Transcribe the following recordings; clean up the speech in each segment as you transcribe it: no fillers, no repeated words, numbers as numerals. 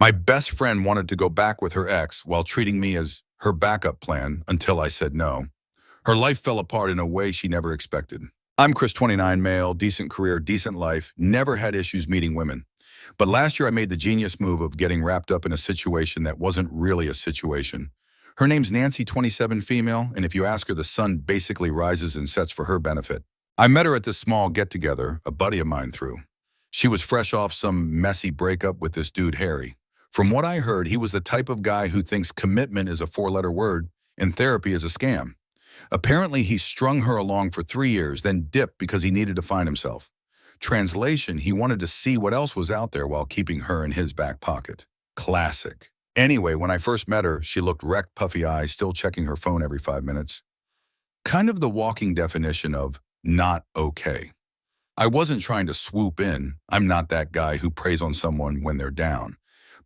My best friend wanted to go back with her ex while treating me as her backup plan until I said no. Her life fell apart in a way she never expected. I'm Chris, 29, male, decent career, decent life, never had issues meeting women. But last year I made the genius move of getting wrapped up in a situation that wasn't really a situation. Her name's Nancy, 27, female, and if you ask her, the sun basically rises and sets for her benefit. I met her at this small get-together a buddy of mine threw. She was fresh off some messy breakup with this dude, Harry. From what I heard, he was the type of guy who thinks commitment is a four-letter word and therapy is a scam. Apparently, he strung her along for 3 years, then dipped because he needed to find himself. Translation, he wanted to see what else was out there while keeping her in his back pocket. Classic. Anyway, when I first met her, she looked wrecked, puffy eyes, still checking her phone every 5 minutes. Kind of the walking definition of not okay. I wasn't trying to swoop in. I'm not that guy who preys on someone when they're down.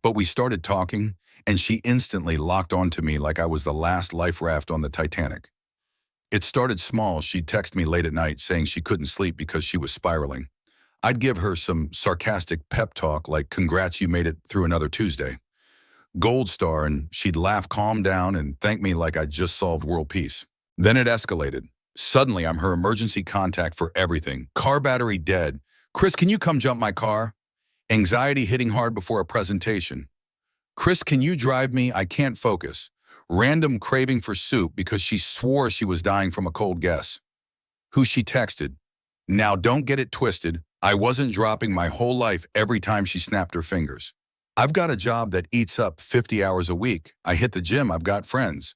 But we started talking, and she instantly locked onto me like I was the last life raft on the Titanic. It started small. She'd text me late at night saying she couldn't sleep because she was spiraling. I'd give her some sarcastic pep talk like, "Congrats, you made it through another Tuesday." Gold star, and she'd laugh, calm down, and thank me like I'd just solved world peace. Then it escalated. Suddenly, I'm her emergency contact for everything. Car battery dead. "Chris, can you come jump my car?" Anxiety hitting hard before a presentation. "Chris, can you drive me? I can't focus." Random craving for soup because she swore she was dying from a cold guess. Who she texted. Now don't get it twisted. I wasn't dropping my whole life every time she snapped her fingers. I've got a job that eats up 50 hours a week. I hit the gym. I've got friends.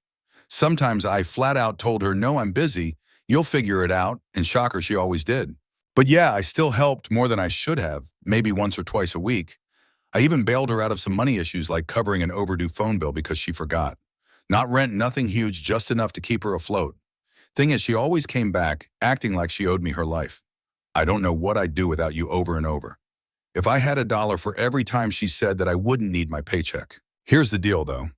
Sometimes I flat out told her, "No, I'm busy. You'll figure it out," and shocker, she always did. But yeah, I still helped more than I should have, maybe once or twice a week. I even bailed her out of some money issues like covering an overdue phone bill because she forgot. Not rent, nothing huge, just enough to keep her afloat. Thing is, she always came back, acting like she owed me her life. "I don't know what I'd do without you," over and over. If I had $1 for every time she said that I wouldn't need my paycheck. Here's the deal, though.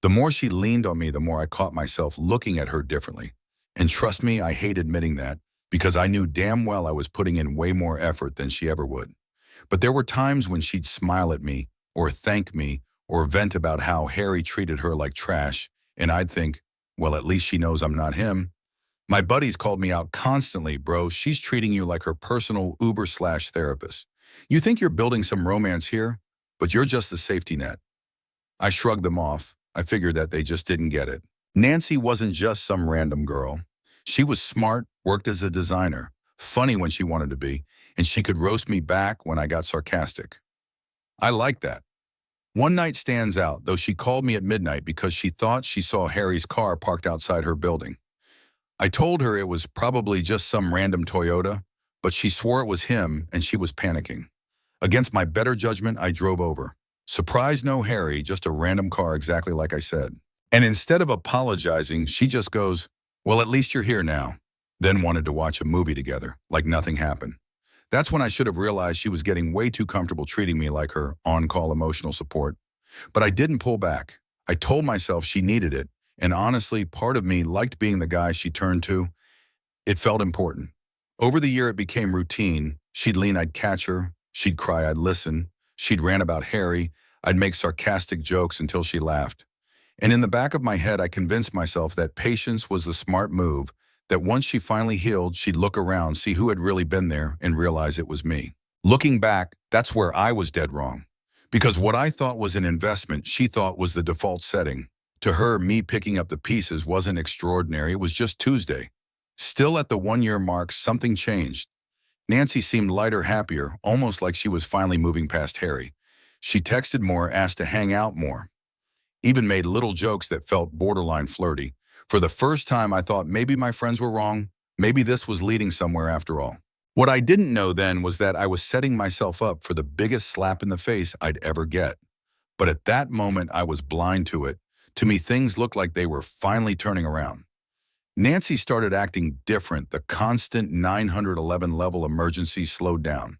The more she leaned on me, the more I caught myself looking at her differently. And trust me, I hate admitting that, because I knew damn well I was putting in way more effort than she ever would. But there were times when she'd smile at me, or thank me, or vent about how Harry treated her like trash, and I'd think, well, at least she knows I'm not him. My buddies called me out constantly, "Bro, she's treating you like her personal Uber/therapist. You think you're building some romance here, but you're just the safety net." I shrugged them off. I figured that they just didn't get it. Nancy wasn't just some random girl. She was smart, worked as a designer, funny when she wanted to be, and she could roast me back when I got sarcastic. I liked that. One night stands out, though. She called me at midnight because she thought she saw Harry's car parked outside her building. I told her it was probably just some random Toyota, but she swore it was him and she was panicking. Against my better judgment, I drove over. Surprise, no Harry, just a random car exactly like I said. And instead of apologizing, she just goes, "Well, at least you're here now." Then wanted to watch a movie together, like nothing happened. That's when I should have realized she was getting way too comfortable treating me like her on-call emotional support. But I didn't pull back. I told myself she needed it, and honestly, part of me liked being the guy she turned to. It felt important. Over the year, it became routine. She'd lean, I'd catch her. She'd cry, I'd listen. She'd rant about Harry. I'd make sarcastic jokes until she laughed. And in the back of my head, I convinced myself that patience was the smart move, that once she finally healed, she'd look around, see who had really been there, and realize it was me. Looking back, that's where I was dead wrong. Because what I thought was an investment, she thought was the default setting. To her, me picking up the pieces wasn't extraordinary, it was just Tuesday. Still at the 1-year mark, something changed. Nancy seemed lighter, happier, almost like she was finally moving past Harry. She texted more, asked to hang out more. Even made little jokes that felt borderline flirty. For the first time, I thought maybe my friends were wrong. Maybe this was leading somewhere after all. What I didn't know then was that I was setting myself up for the biggest slap in the face I'd ever get. But at that moment, I was blind to it. To me, things looked like they were finally turning around. Nancy started acting different. The constant 911 level emergency slowed down.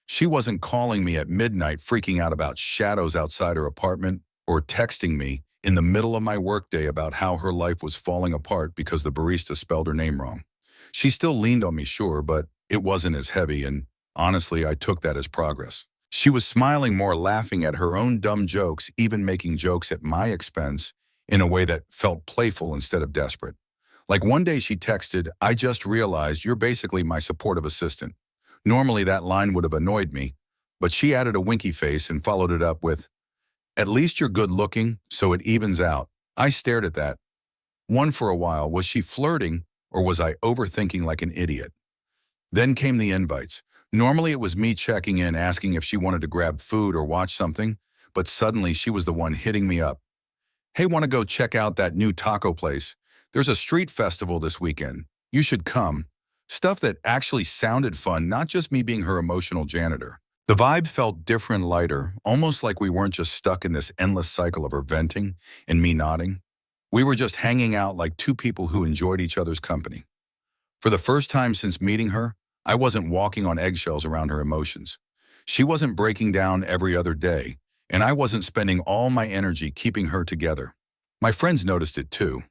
She wasn't calling me at midnight freaking out about shadows outside her apartment, or texting me in the middle of my workday about how her life was falling apart because the barista spelled her name wrong. She still leaned on me, sure, but it wasn't as heavy, and honestly, I took that as progress. She was smiling more, laughing at her own dumb jokes, even making jokes at my expense in a way that felt playful instead of desperate. Like one day she texted, "I just realized you're basically my supportive assistant." Normally that line would have annoyed me, but she added a winky face and followed it up with, "At least you're good looking, so it evens out." I stared at that. One for a while. Was she flirting, or was I overthinking like an idiot? Then came the invites. Normally it was me checking in, asking if she wanted to grab food or watch something, but suddenly she was the one hitting me up. "Hey, want to go check out that new taco place? There's a street festival this weekend. You should come." Stuff that actually sounded fun, not just me being her emotional janitor. The vibe felt different, lighter, almost like we weren't just stuck in this endless cycle of her venting and me nodding. We were just hanging out like two people who enjoyed each other's company. For the first time since meeting her, I wasn't walking on eggshells around her emotions. She wasn't breaking down every other day, and I wasn't spending all my energy keeping her together. My friends noticed it too.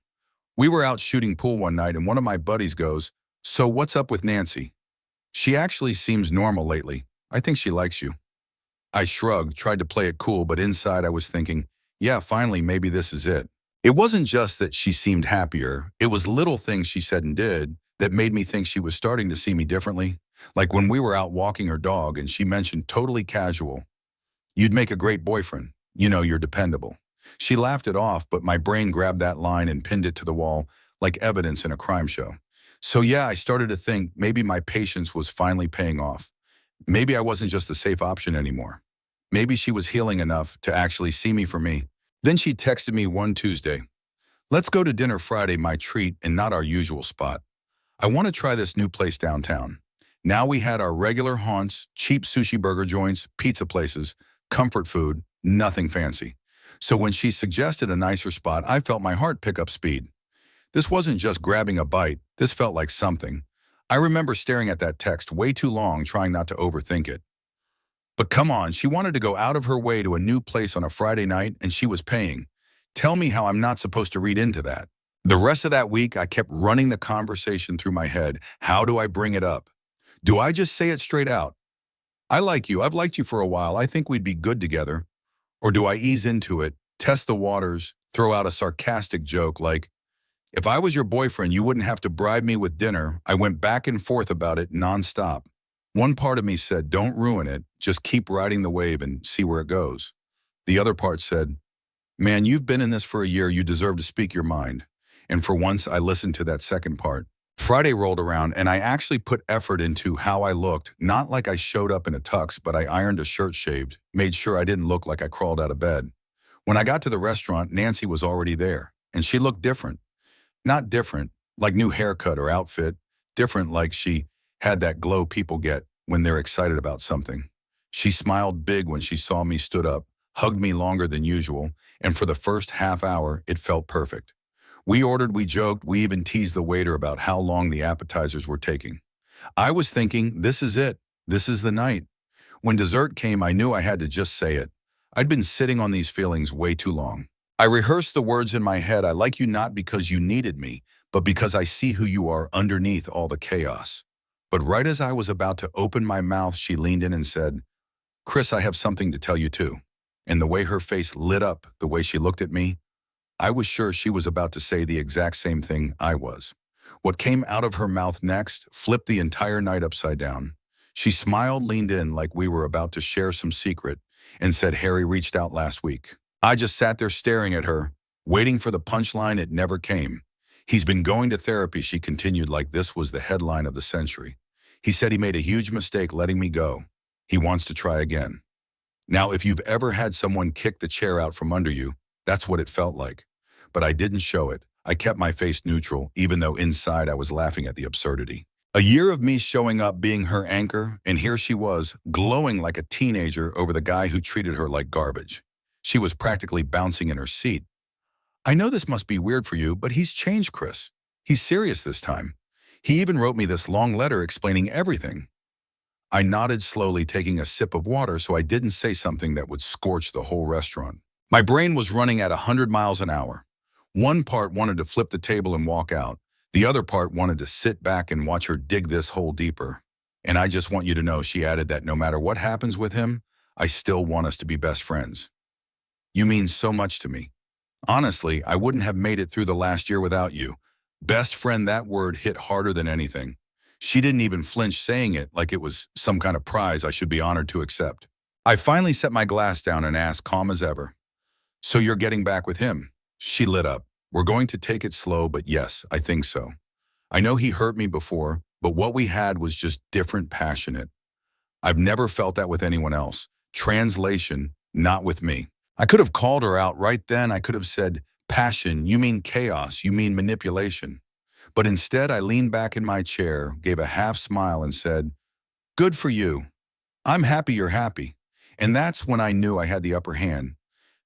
We were out shooting pool one night and one of my buddies goes, "So what's up with Nancy? She actually seems normal lately. I think she likes you." I shrugged, tried to play it cool, but inside I was thinking, yeah, finally, maybe this is it. It wasn't just that she seemed happier. It was little things she said and did that made me think she was starting to see me differently. Like when we were out walking her dog and she mentioned totally casual, "You'd make a great boyfriend. You know, you're dependable." She laughed it off, but my brain grabbed that line and pinned it to the wall like evidence in a crime show. So yeah, I started to think maybe my patience was finally paying off. Maybe I wasn't just a safe option anymore. Maybe she was healing enough to actually see me for me. Then she texted me one Tuesday. "Let's go to dinner Friday, my treat, and not our usual spot. I want to try this new place downtown." Now we had our regular haunts, cheap sushi burger joints, pizza places, comfort food, nothing fancy. So when she suggested a nicer spot, I felt my heart pick up speed. This wasn't just grabbing a bite, this felt like something. I remember staring at that text way too long, trying not to overthink it. But come on, she wanted to go out of her way to a new place on a Friday night, and she was paying. Tell me how I'm not supposed to read into that. The rest of that week, I kept running the conversation through my head. How do I bring it up? Do I just say it straight out? "I like you. I've liked you for a while. I think we'd be good together." Or do I ease into it, test the waters, throw out a sarcastic joke like, "If I was your boyfriend, you wouldn't have to bribe me with dinner." I went back and forth about it nonstop. One part of me said, "Don't ruin it. Just keep riding the wave and see where it goes." The other part said, "Man, you've been in this for a year. You deserve to speak your mind." And for once, I listened to that second part. Friday rolled around, and I actually put effort into how I looked, not like I showed up in a tux, but I ironed a shirt, shaved, made sure I didn't look like I crawled out of bed. When I got to the restaurant, Nancy was already there, and she looked different. Not different, like new haircut or outfit, different like she had that glow people get when they're excited about something. She smiled big when she saw me, stood up, hugged me longer than usual, and for the first half hour, it felt perfect. We ordered, we joked, we even teased the waiter about how long the appetizers were taking. I was thinking, this is it. This is the night. When dessert came, I knew I had to just say it. I'd been sitting on these feelings way too long. I rehearsed the words in my head. "I like you not because you needed me, but because I see who you are underneath all the chaos." But right as I was about to open my mouth, she leaned in and said, "Chris, I have something to tell you too." And the way her face lit up, the way she looked at me, I was sure she was about to say the exact same thing I was. What came out of her mouth next flipped the entire night upside down. She smiled, leaned in like we were about to share some secret, and said, "Harry reached out last week." I just sat there staring at her, waiting for the punchline. It never came. "He's been going to therapy," she continued like this was the headline of the century. "He said he made a huge mistake letting me go. He wants to try again." Now, if you've ever had someone kick the chair out from under you, that's what it felt like. But I didn't show it. I kept my face neutral, even though inside I was laughing at the absurdity. A year of me showing up, being her anchor, and here she was, glowing like a teenager over the guy who treated her like garbage. She was practically bouncing in her seat. "I know this must be weird for you, but he's changed, Chris. He's serious this time. He even wrote me this long letter explaining everything." I nodded slowly, taking a sip of water so I didn't say something that would scorch the whole restaurant. My brain was running at 100 miles an hour. One part wanted to flip the table and walk out. The other part wanted to sit back and watch her dig this hole deeper. "And I just want you to know," she added, "that no matter what happens with him, I still want us to be best friends. You mean so much to me. Honestly, I wouldn't have made it through the last year without you. Best friend, that word hit harder than anything. She didn't even flinch saying it like it was some kind of prize I should be honored to accept. I finally set my glass down and asked, calm as ever, so you're getting back with him? She lit up. We're going to take it slow, but yes, I think so. I know he hurt me before, but what we had was just different, passionate. I've never felt that with anyone else. Translation, not with me. I could have called her out right then. I could have said, passion, you mean chaos, you mean manipulation. But instead, I leaned back in my chair, gave a half smile and said, good for you. I'm happy you're happy. And that's when I knew I had the upper hand.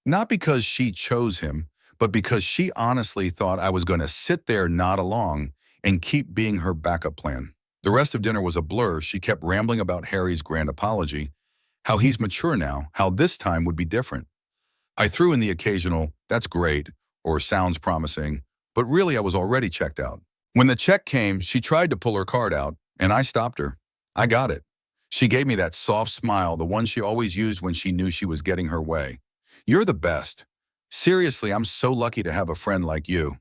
Not because she chose him, but because she honestly thought I was going to sit there, nod along, and keep being her backup plan. The rest of dinner was a blur. She kept rambling about Harry's grand apology, how he's mature now, how this time would be different. I threw in the occasional, that's great, or sounds promising, but really I was already checked out. When the check came, she tried to pull her card out, and I stopped her. I got it. She gave me that soft smile, the one she always used when she knew she was getting her way. You're the best. Seriously, I'm so lucky to have a friend like you.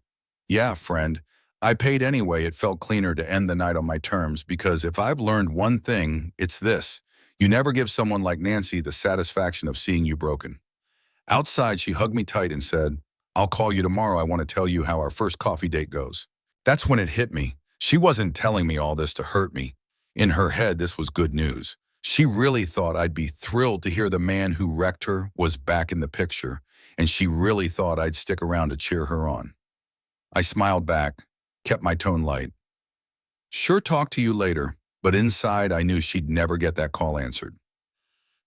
Yeah, friend. I paid anyway. It felt cleaner to end the night on my terms because if I've learned one thing, it's this. You never give someone like Nancy the satisfaction of seeing you broken. Outside, she hugged me tight and said, I'll call you tomorrow. I want to tell you how our first coffee date goes. That's when it hit me. She wasn't telling me all this to hurt me. In her head, this was good news. She really thought I'd be thrilled to hear the man who wrecked her was back in the picture, and she really thought I'd stick around to cheer her on. I smiled back, kept my tone light. Sure, talk to you later, but inside I knew she'd never get that call answered.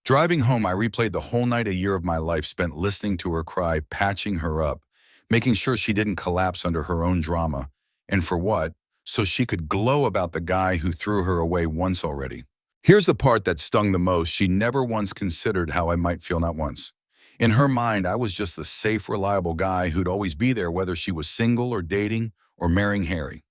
Driving home, I replayed the whole night, a year of my life spent listening to her cry, patching her up, making sure she didn't collapse under her own drama. And for what? So she could glow about the guy who threw her away once already. Here's the part that stung the most. She never once considered how I might feel, not once. In her mind, I was just the safe, reliable guy who'd always be there whether she was single or dating or marrying Harry.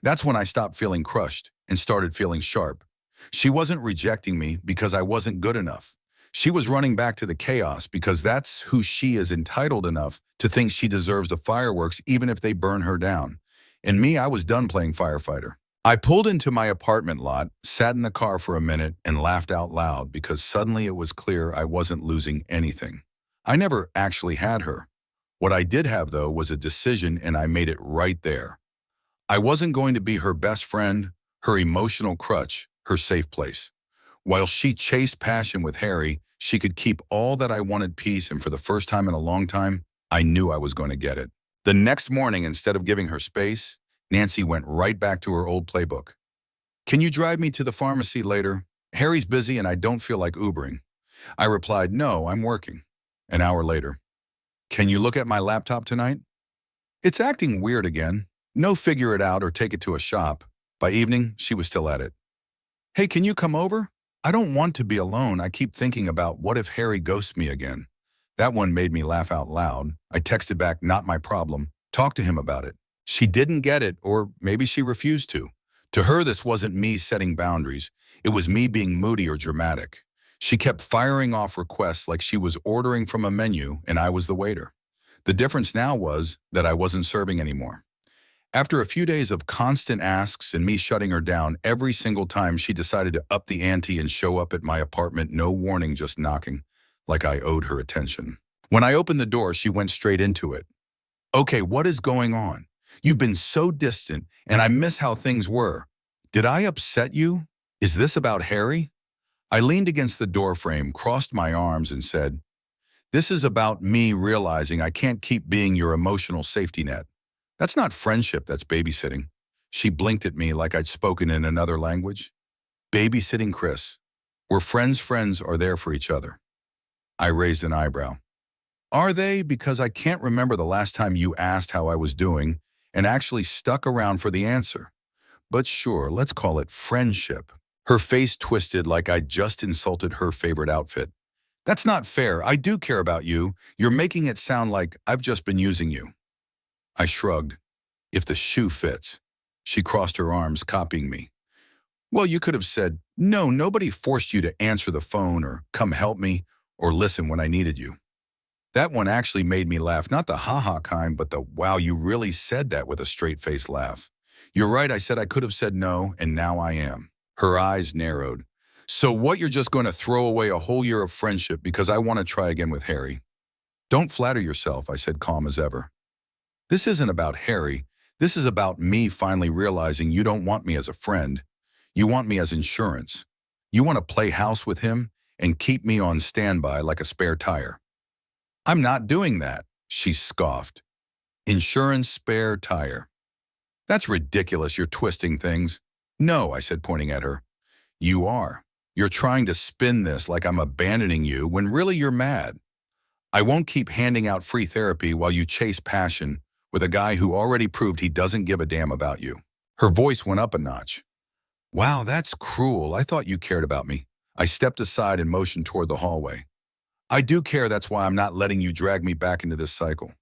That's when I stopped feeling crushed and started feeling sharp. She wasn't rejecting me because I wasn't good enough. She was running back to the chaos because that's who she is, entitled enough to think she deserves the fireworks even if they burn her down. And me, I was done playing firefighter. I pulled into my apartment lot, sat in the car for a minute, and laughed out loud because suddenly it was clear I wasn't losing anything. I never actually had her. What I did have, though, was a decision, and I made it right there. I wasn't going to be her best friend, her emotional crutch, her safe place. While she chased passion with Harry, she could keep all that I wanted, peace, and for the first time in a long time, I knew I was going to get it. The next morning, instead of giving her space, Nancy went right back to her old playbook. Can you drive me to the pharmacy later? Harry's busy and I don't feel like Ubering. I replied, no, I'm working. An hour later, can you look at my laptop tonight? It's acting weird again. No, figure it out or take it to a shop. By evening, she was still at it. Hey, can you come over? I don't want to be alone. I keep thinking about what if Harry ghosts me again. That one made me laugh out loud. I texted back, not my problem. Talk to him about it. She didn't get it, or maybe she refused to. To her, this wasn't me setting boundaries. It was me being moody or dramatic. She kept firing off requests like she was ordering from a menu and I was the waiter. The difference now was that I wasn't serving anymore. After a few days of constant asks and me shutting her down every single time, she decided to up the ante and show up at my apartment, no warning, just knocking, like I owed her attention. When I opened the door, she went straight into it. Okay, what is going on? You've been so distant, and I miss how things were. Did I upset you? Is this about Harry? I leaned against the doorframe, crossed my arms, and said, this is about me realizing I can't keep being your emotional safety net. That's not friendship, that's babysitting. She blinked at me like I'd spoken in another language. Babysitting, Chris. We're friends are there for each other. I raised an eyebrow. Are they? Because I can't remember the last time you asked how I was doing and actually stuck around for the answer. But sure, let's call it friendship. Her face twisted like I'd just insulted her favorite outfit. That's not fair. I do care about you. You're making it sound like I've just been using you. I shrugged. If the shoe fits. She crossed her arms, copying me. Well, you could have said, no, nobody forced you to answer the phone or come help me or listen when I needed you. That one actually made me laugh, not the haha kind, but the wow, you really said that with a straight-faced laugh. You're right, I said I could have said no, and now I am. Her eyes narrowed. So what, you're just going to throw away a whole year of friendship because I want to try again with Harry? Don't flatter yourself, I said, calm as ever. This isn't about Harry. This is about me finally realizing you don't want me as a friend. You want me as insurance. You want to play house with him and keep me on standby like a spare tire. I'm not doing that, she scoffed. Insurance spare tire. That's ridiculous, you're twisting things. No, I said, pointing at her. You are. You're trying to spin this like I'm abandoning you when really you're mad. I won't keep handing out free therapy while you chase passion with a guy who already proved he doesn't give a damn about you. Her voice went up a notch. Wow, that's cruel. I thought you cared about me. I stepped aside and motioned toward the hallway. I do care, that's why I'm not letting you drag me back into this cycle.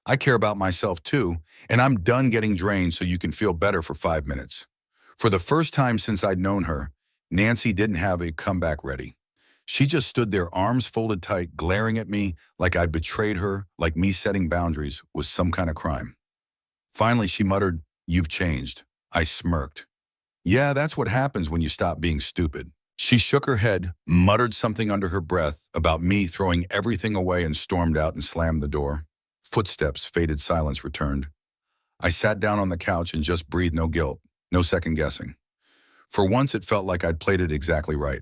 I care about myself too, and I'm done getting drained so you can feel better for 5 minutes. For the first time since I'd known her, Nancy didn't have a comeback ready. She just stood there, arms folded tight, glaring at me like I'd betrayed her, like me setting boundaries was some kind of crime. Finally, she muttered, "You've changed." I smirked. Yeah, that's what happens when you stop being stupid. She shook her head, muttered something under her breath about me throwing everything away, and stormed out and slammed the door. Footsteps, faded silence returned. I sat down on the couch and just breathed, no guilt, no second guessing. For once, it felt like I'd played it exactly right.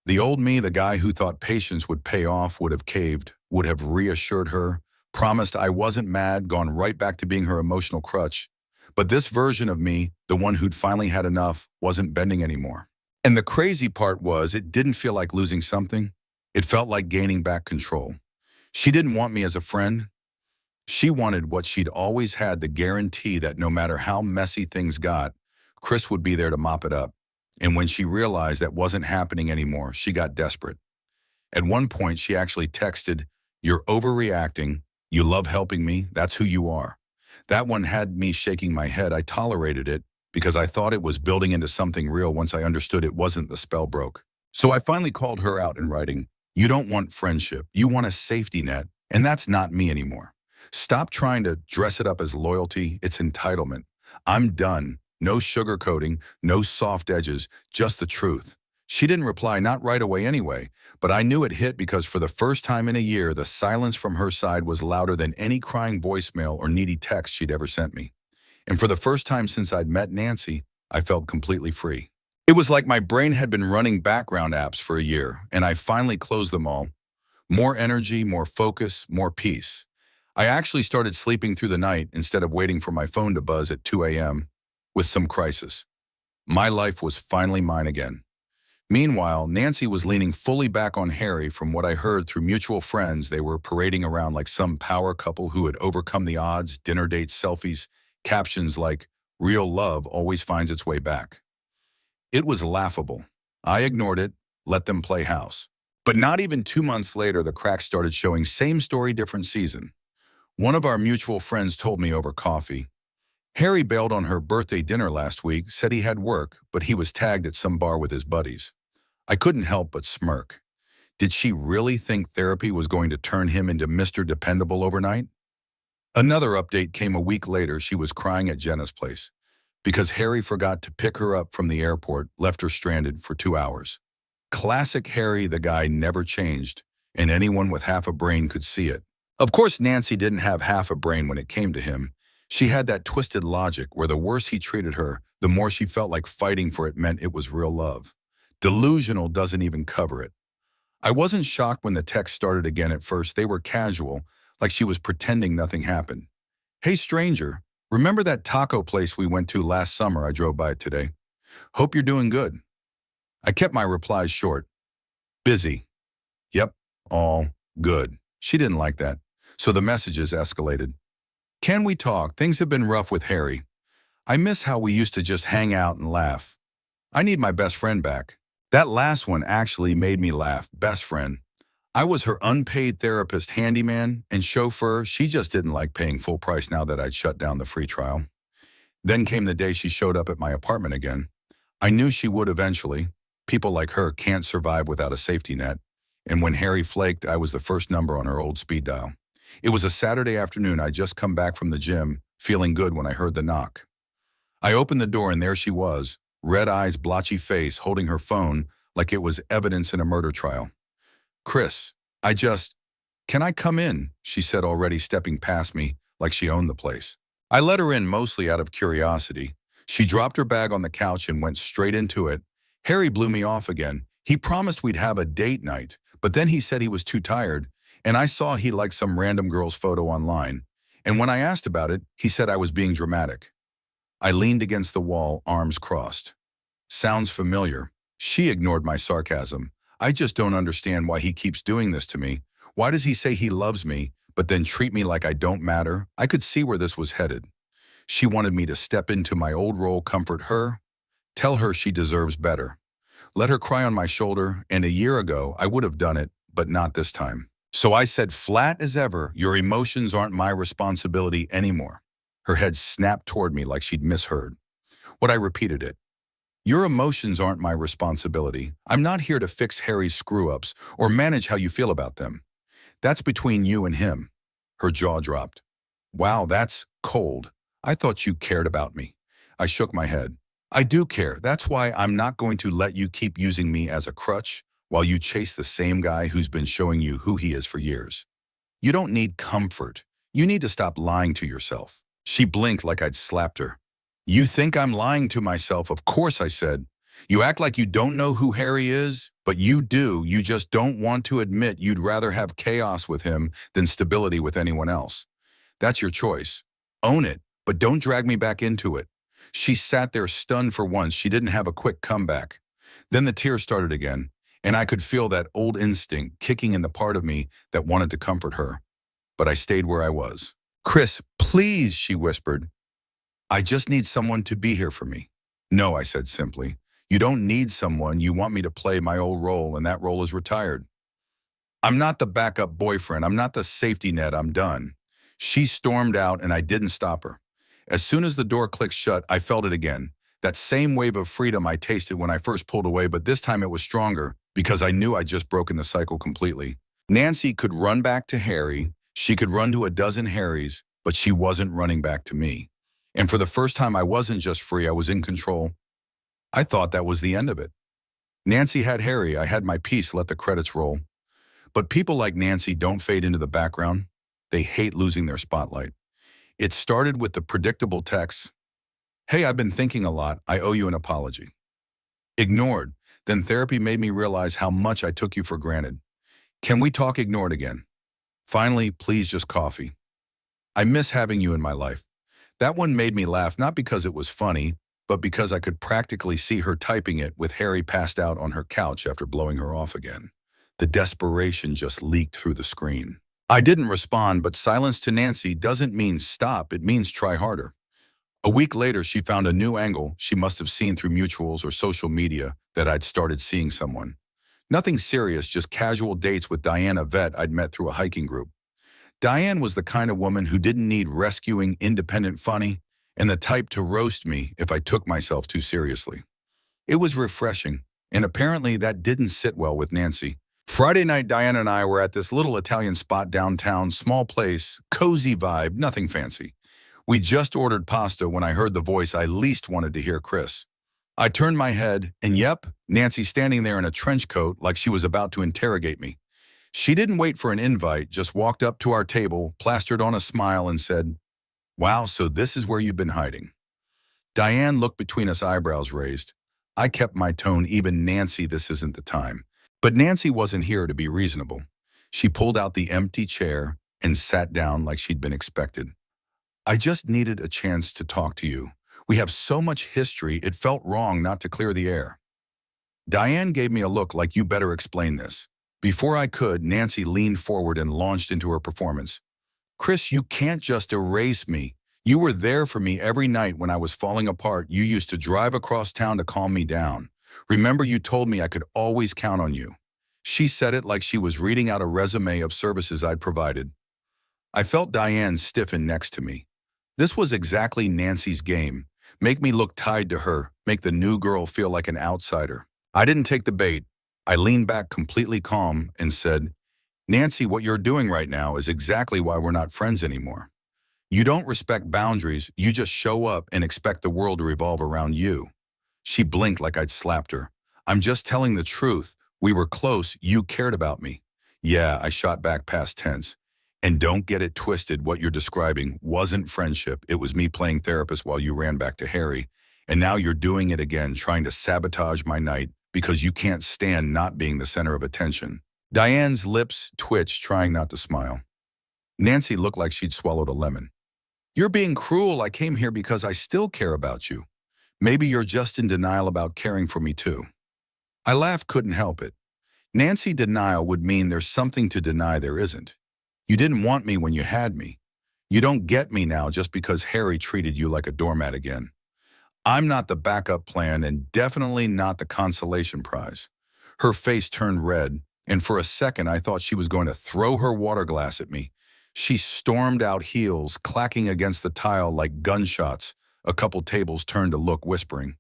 The old me, the guy who thought patience would pay off, would have caved, would have reassured her, promised I wasn't mad, gone right back to being her emotional crutch. But this version of me, the one who'd finally had enough, wasn't bending anymore. And the crazy part was, it didn't feel like losing something. It felt like gaining back control. She didn't want me as a friend. She wanted what she'd always had, the guarantee that no matter how messy things got, Chris would be there to mop it up. And when she realized that wasn't happening anymore, she got desperate. At one point, she actually texted, "You're overreacting. You love helping me. That's who you are." That one had me shaking my head. I tolerated it because I thought it was building into something real. Once I understood it wasn't, the spell broke. So I finally called her out in writing. You don't want friendship. You want a safety net, and that's not me anymore. Stop trying to dress it up as loyalty. It's entitlement. I'm done. No sugarcoating, no soft edges, just the truth. She didn't reply, not right away anyway, but I knew it hit because for the first time in a year, the silence from her side was louder than any crying voicemail or needy text she'd ever sent me. And for the first time since I'd met Nancy, I felt completely free. It was like my brain had been running background apps for a year, and I finally closed them all. More energy, more focus, more peace. I actually started sleeping through the night instead of waiting for my phone to buzz at 2 a.m. with some crisis. My life was finally mine again. Meanwhile, Nancy was leaning fully back on Harry. From what I heard through mutual friends, they were parading around like some power couple who had overcome the odds, dinner dates, selfies, captions like, "Real love always finds its way back." It was laughable. I ignored it, let them play house. But not even 2 months later, the cracks started showing. Same story, different season. One of our mutual friends told me over coffee, Harry bailed on her birthday dinner last week, said he had work, but he was tagged at some bar with his buddies. I couldn't help but smirk. Did she really think therapy was going to turn him into Mr. Dependable overnight? Another update came a week later. She was crying at Jenna's place because Harry forgot to pick her up from the airport, left her stranded for 2 hours. Classic Harry, the guy never changed, and anyone with half a brain could see it. Of course, Nancy didn't have half a brain when it came to him. She had that twisted logic where the worse he treated her, the more she felt like fighting for it meant it was real love. Delusional doesn't even cover it. I wasn't shocked when the texts started again at first. They were casual, like she was pretending nothing happened. "Hey stranger, remember that taco place we went to last summer? I drove by it today. Hope you're doing good." I kept my replies short. Busy. Yep, all good. She didn't like that, so the messages escalated. "Can we talk? Things have been rough with Harry. I miss how we used to just hang out and laugh. I need my best friend back." That last one actually made me laugh. Best friend. I was her unpaid therapist, handyman, and chauffeur. She just didn't like paying full price now that I'd shut down the free trial. Then came the day she showed up at my apartment again. I knew she would eventually. People like her can't survive without a safety net. And when Harry flaked, I was the first number on her old speed dial. It was a Saturday afternoon. I'd just come back from the gym, feeling good when I heard the knock. I opened the door and there she was, red eyes, blotchy face, holding her phone like it was evidence in a murder trial. "Chris, can I come in?" she said, already stepping past me like she owned the place. I let her in mostly out of curiosity. She dropped her bag on the couch and went straight into it. Harry blew me off again. He promised we'd have a date night, but then he said he was too tired, and I saw he liked some random girl's photo online. And when I asked about it, he said I was being dramatic. I leaned against the wall, arms crossed. "Sounds familiar." She ignored my sarcasm. "I just don't understand why he keeps doing this to me. Why does he say he loves me, but then treat me like I don't matter?" I could see where this was headed. She wanted me to step into my old role, comfort her, tell her she deserves better. Let her cry on my shoulder, and a year ago I would have done it, but not this time. So I said flat as ever, "Your emotions aren't my responsibility anymore." Her head snapped toward me like she'd misheard. What I repeated it. "Your emotions aren't my responsibility. I'm not here to fix Harry's screw-ups or manage how you feel about them. That's between you and him." Her jaw dropped. "Wow, that's cold. I thought you cared about me." I shook my head. "I do care. That's why I'm not going to let you keep using me as a crutch while you chase the same guy who's been showing you who he is for years. You don't need comfort. You need to stop lying to yourself." She blinked like I'd slapped her. "You think I'm lying to myself?" "Of course," I said. "You act like you don't know who Harry is, but you do. You just don't want to admit you'd rather have chaos with him than stability with anyone else. That's your choice. Own it, but don't drag me back into it." She sat there stunned for once. She didn't have a quick comeback. Then the tears started again, and I could feel that old instinct kicking in the part of me that wanted to comfort her. But I stayed where I was. "Chris, please," she whispered. "I just need someone to be here for me." "No," I said simply. "You don't need someone. You want me to play my old role, and that role is retired. I'm not the backup boyfriend. I'm not the safety net. I'm done." She stormed out, and I didn't stop her. As soon as the door clicked shut, I felt it again. That same wave of freedom I tasted when I first pulled away, but this time it was stronger because I knew I'd just broken the cycle completely. Nancy could run back to Harry. She could run to a dozen Harrys, but she wasn't running back to me. And for the first time, I wasn't just free, I was in control. I thought that was the end of it. Nancy had Harry, I had my peace, let the credits roll. But people like Nancy don't fade into the background. They hate losing their spotlight. It started with the predictable text, "Hey, I've been thinking a lot. I owe you an apology." Ignored. Then therapy made me realize how much I took you for granted. "Can we talk?" Ignored again. Finally, "Please, just coffee. I miss having you in my life." That one made me laugh, not because it was funny, but because I could practically see her typing it with Harry passed out on her couch after blowing her off again. The desperation just leaked through the screen. I didn't respond, but silence to Nancy doesn't mean stop, it means try harder. A week later, she found a new angle she must have seen through mutuals or social media that I'd started seeing someone. Nothing serious, just casual dates with Diane, a vet I'd met through a hiking group. Diane was the kind of woman who didn't need rescuing, independent funny, and the type to roast me if I took myself too seriously. It was refreshing, and apparently that didn't sit well with Nancy. Friday night, Diane and I were at this little Italian spot downtown, small place, cozy vibe, nothing fancy. We just ordered pasta when I heard the voice I least wanted to hear, Chris. I turned my head, and yep, Nancy standing there in a trench coat like she was about to interrogate me. She didn't wait for an invite, just walked up to our table, plastered on a smile, and said, "Wow, so this is where you've been hiding." Diane looked between us, eyebrows raised. I kept my tone even. "Nancy, this isn't the time." But Nancy wasn't here to be reasonable. She pulled out the empty chair and sat down like she'd been expected. "I just needed a chance to talk to you. We have so much history, it felt wrong not to clear the air." Diane gave me a look like, "You better explain this." Before I could, Nancy leaned forward and launched into her performance. "Chris, you can't just erase me. You were there for me every night when I was falling apart. You used to drive across town to calm me down. Remember, you told me I could always count on you." She said it like she was reading out a resume of services I'd provided. I felt Diane stiffen next to me. This was exactly Nancy's game. Make me look tied to her, make the new girl feel like an outsider. I didn't take the bait. I leaned back completely calm and said, Nancy, what you're doing right now is exactly why we're not friends anymore. You don't respect boundaries, you just show up and expect the world to revolve around you. She blinked like I'd slapped her. I'm just telling the truth. We were close, you cared about me. Yeah, I shot back past tense. And don't get it twisted, what you're describing wasn't friendship. It was me playing therapist while you ran back to Harry. And now you're doing it again, trying to sabotage my night because you can't stand not being the center of attention. Diane's lips twitched, trying not to smile. Nancy looked like she'd swallowed a lemon. You're being cruel. I came here because I still care about you. Maybe you're just in denial about caring for me too. I laughed, couldn't help it. Nancy, denial would mean there's something to deny there isn't. You didn't want me when you had me. You don't get me now just because Harry treated you like a doormat again. I'm not the backup plan and definitely not the consolation prize. Her face turned red, and for a second I thought she was going to throw her water glass at me. She stormed out, heels clacking against the tile like gunshots. A couple tables turned to look, whispering.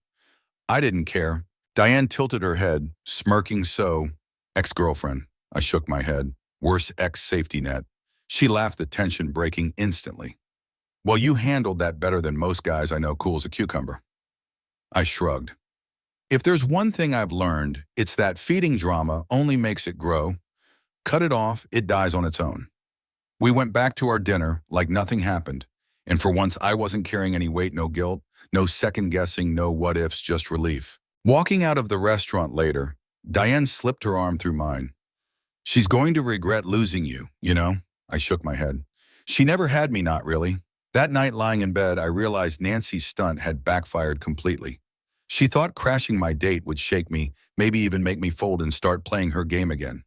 I didn't care. Diane tilted her head, smirking. So, ex-girlfriend. I shook my head. Worse ex-safety net. She laughed, the tension breaking instantly. Well, you handled that better than most guys I know, cool as a cucumber. I shrugged. If there's one thing I've learned, it's that feeding drama only makes it grow. Cut it off, it dies on its own. We went back to our dinner like nothing happened. And for once, I wasn't carrying any weight, no guilt, no second-guessing, no what-ifs, just relief. Walking out of the restaurant later, Diane slipped her arm through mine. She's going to regret losing you, you know? I shook my head. She never had me, not really. That night, lying in bed, I realized Nancy's stunt had backfired completely. She thought crashing my date would shake me, maybe even make me fold and start playing her game again.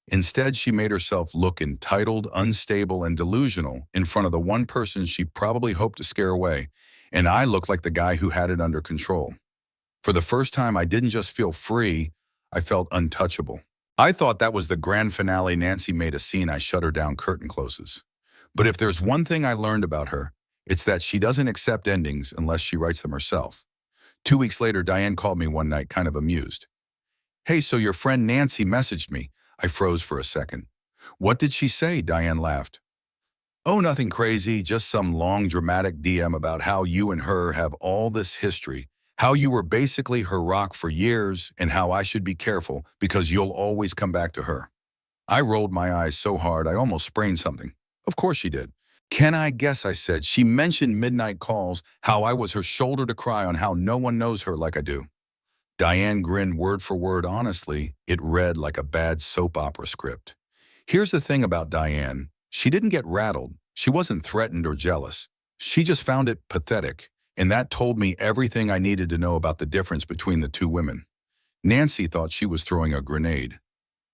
Instead, she made herself look entitled, unstable, and delusional in front of the one person she probably hoped to scare away, and I looked like the guy who had it under control. For the first time, I didn't just feel free, I felt untouchable. I thought that was the grand finale. Nancy made a scene. I shut her down, curtain closes. But if there's one thing I learned about her, it's that she doesn't accept endings unless she writes them herself. 2 weeks later, Diane called me one night, kind of amused. Hey, so your friend Nancy messaged me. I froze for a second. What did she say? Diane laughed. Oh, nothing crazy, just some long dramatic DM about how you and her have all this history, how you were basically her rock for years, and how I should be careful because you'll always come back to her. I rolled my eyes so hard I almost sprained something. Of course she did. Can I guess, I said. She mentioned midnight calls, how I was her shoulder to cry on, how no one knows her like I do. Diane grinned word for word. Honestly, it read like a bad soap opera script. Here's the thing about Diane. She didn't get rattled. She wasn't threatened or jealous. She just found it pathetic, and that told me everything I needed to know about the difference between the two women. Nancy thought she was throwing a grenade.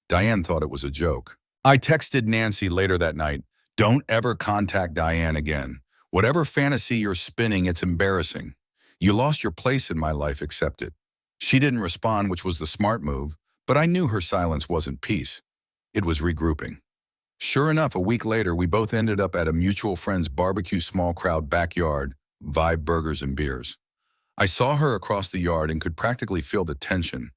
Diane thought it was a joke. I texted Nancy later that night, don't ever contact Diane again. Whatever fantasy you're spinning, it's embarrassing. You lost your place in my life, accept it. She didn't respond, which was the smart move, but I knew her silence wasn't peace. It was regrouping. Sure enough, a week later, we both ended up at a mutual friend's barbecue, small crowd, backyard, vibe, burgers and beers. I saw her across the yard and could practically feel the tension.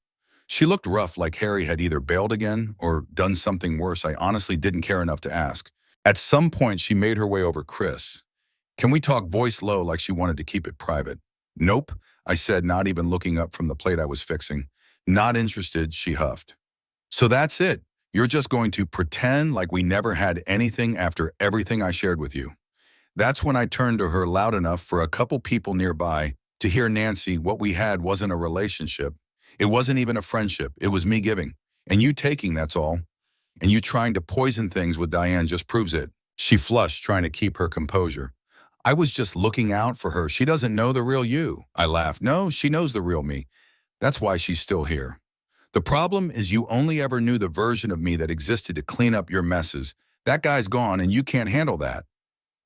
She looked rough, like Harry had either bailed again or done something worse. I honestly didn't care enough to ask. At some point, she made her way over. Chris, can we talk? Voice low, like she wanted to keep it private. Nope, I said, not even looking up from the plate I was fixing. Not interested, she huffed. So that's it. You're just going to pretend like we never had anything after everything I shared with you. That's when I turned to her loud enough for a couple people nearby to hear. Nancy, what we had wasn't a relationship. It wasn't even a friendship. It was me giving, and you taking, that's all. And you trying to poison things with Diane just proves it. She flushed, trying to keep her composure. I was just looking out for her. She doesn't know the real you. I laughed. No, she knows the real me. That's why she's still here. The problem is you only ever knew the version of me that existed to clean up your messes. That guy's gone and you can't handle that.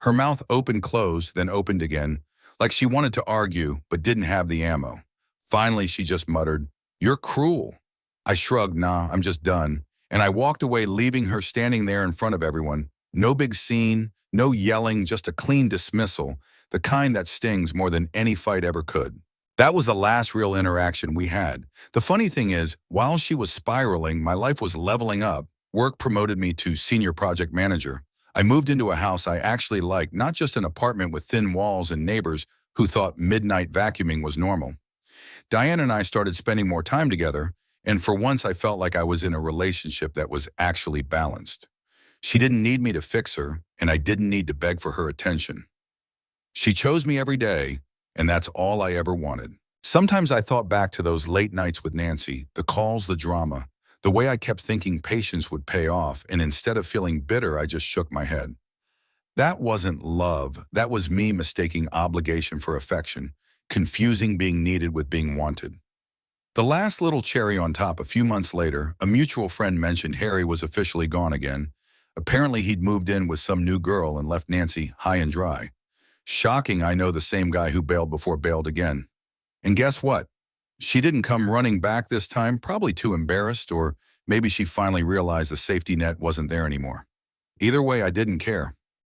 Her mouth opened, closed, then opened again, like she wanted to argue but didn't have the ammo. Finally, she just muttered, "You're cruel." I shrugged. Nah, I'm just done. And I walked away, leaving her standing there in front of everyone. No big scene, no yelling, just a clean dismissal, the kind that stings more than any fight ever could. That was the last real interaction we had. The funny thing is, while she was spiraling, my life was leveling up. Work promoted me to senior project manager. I moved into a house I actually liked, not just an apartment with thin walls and neighbors who thought midnight vacuuming was normal. Diane and I started spending more time together, and for once I felt like I was in a relationship that was actually balanced. She didn't need me to fix her, and I didn't need to beg for her attention. She chose me every day, and that's all I ever wanted. Sometimes I thought back to those late nights with Nancy, the calls, the drama, the way I kept thinking patience would pay off, and instead of feeling bitter, I just shook my head. That wasn't love. That was me mistaking obligation for affection, confusing being needed with being wanted. The last little cherry on top, a few months later, a mutual friend mentioned Harry was officially gone again. Apparently he'd moved in with some new girl and left Nancy high and dry. Shocking, I know the same guy who bailed before bailed again. And guess what? She didn't come running back this time, probably too embarrassed, or maybe she finally realized the safety net wasn't there anymore. Either way, I didn't care.